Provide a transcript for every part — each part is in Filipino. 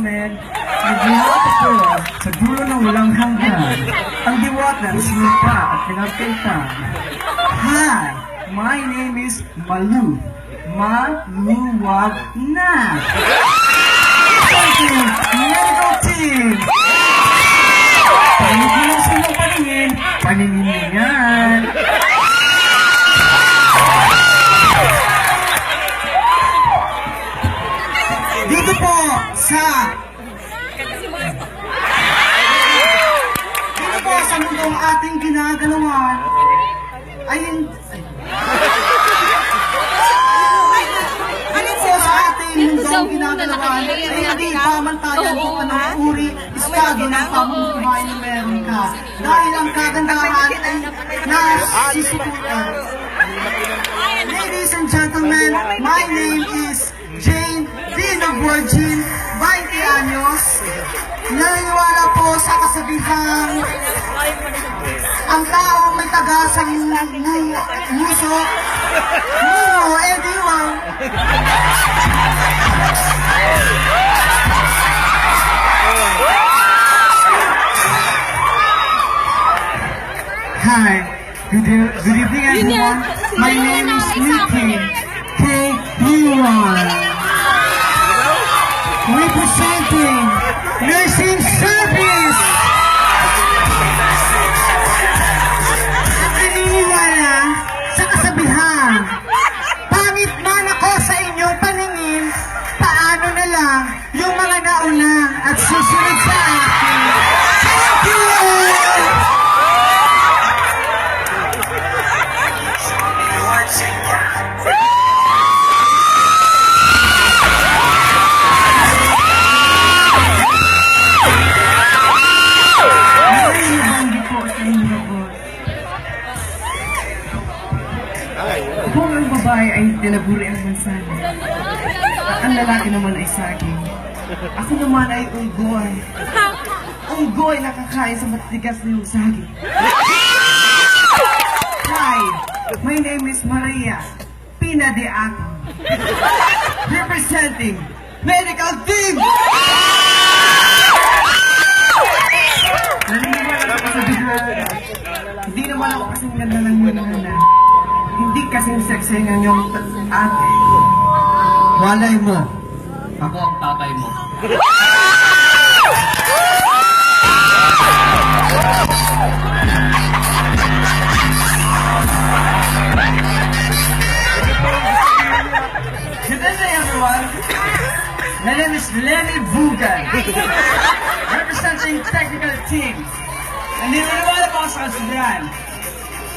gentlemen, naglahat ako sa dulo ng walang hanggan. Ang diwata ng sinita at pinagkita. Hi, my name is Malu. Maluwag na! Thank you, medical team! Panig mo lang sa inyong paningin, paningin mo yan! Dito po sa mundong ating ginagalawan ay mundong ginagalawan ay hindi pamantayan kung anong uri estado ng pamumuhay na meron ka. Dahil ang kagandahan ay nasisiputan. Ladies and gentlemen, my name is Jane Dino Virgin, 20 anyos. Naniniwala po sa kasabihang ang taong may tagasang muso, diwang. Hi, good evening everyone. My name is Nicky K.U.R. Representing Nursing Service. Naniniwala sa kasabihan, pangit man ako sa inyong paningin, paano na lang yung mga nauna at susunod sa akin. Thank you! Kung ang babae ay tinaguri ang bansanan, at ang lalaki naman ay saging, ako naman ay unggoy. Unggoy na kakain sa matigas na yung saging. Hi, my name is Maria Pina de Ato, representing Medical Team! Naniniwala ako sa biglaan. Hindi naman ako kasing ganda ng muna. Hindi kasing sexy ng iyong ate. Walay mo. Ako ang tatay mo. Good day everyone. My name is Lenny Bugan, representing technical team. Naniniwala po ako sa kasabihan.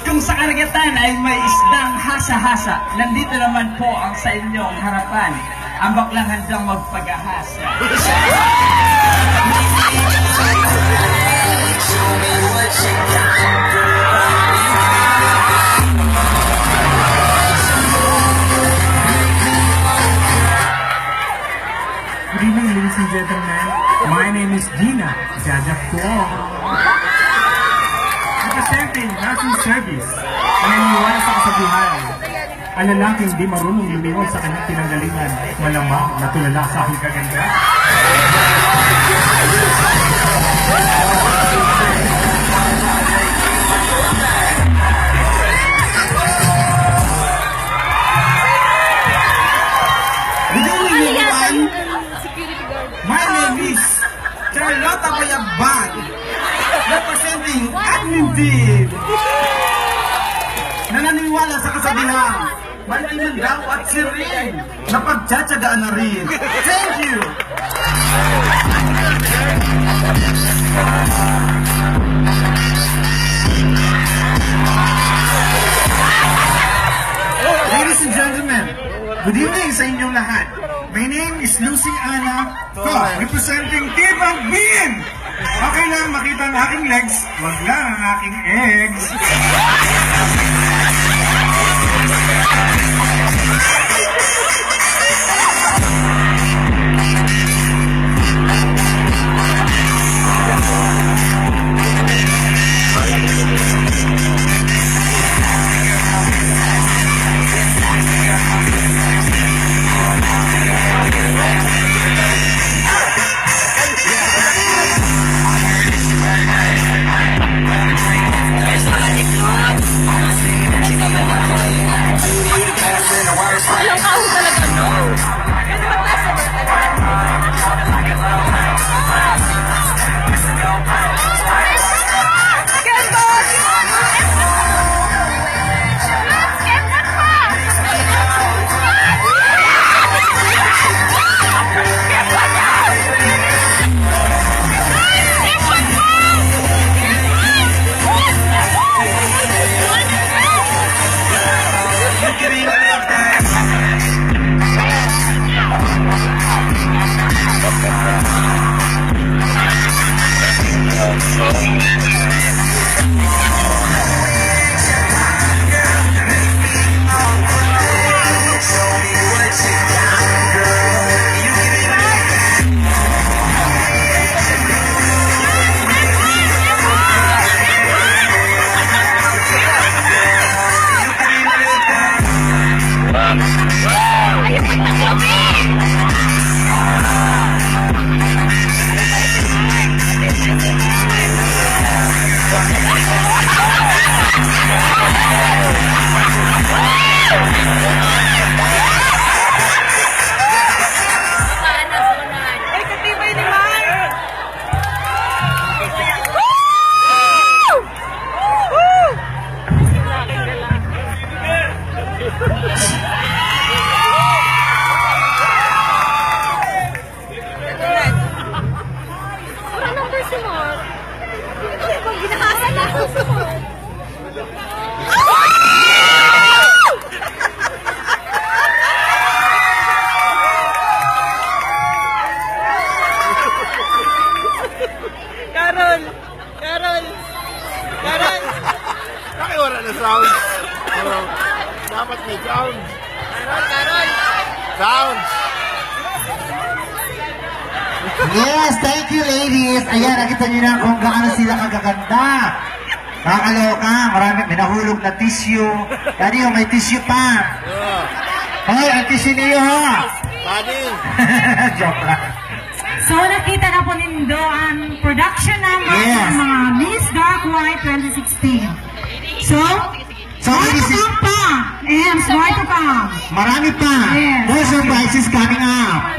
Kung sa karagatan ay may isdang hasa-hasa, nandito naman po ang sa inyong harapan, ang baklang handang magpagahasa. Good evening, ladies and gentlemen. My name is Gina Jaja Kuo. Representing Nursing Service, naniniwala sa kasabihan, ang lalaking di marunong lumingon sa kanyang pinanggalingan, malamang natulala sa aking kaganda. Good evening everyone. My name is Charlotta Bayabag, representing Admin Team. Nananiwala sa kasabihan, maliman daw at sirin, napagtsatsagaan na rin. Thank you! Ladies and gentlemen, good evening sa inyong lahat. My name is Lucy Ana Ko, representing Team Bin. Okay lang makita ang aking legs, wag lang ang aking eggs. wala na sound. Oh, dapat may sound. Sound. Yes, thank you ladies. Ayan, nakita niyo na kung gaano sila kagaganda. Nakakaloka, marami, may nahulog na tissue. Yan yung may tissue pa. Hoy, ang tissue niyo ha. Buddy. Joke lang. So, nakita na po nindo ang production number Yes. ng mga Miss Dark White 2016. So, So, more to this is- come pa. And more to come. Marami pa. Yes. More surprises coming up.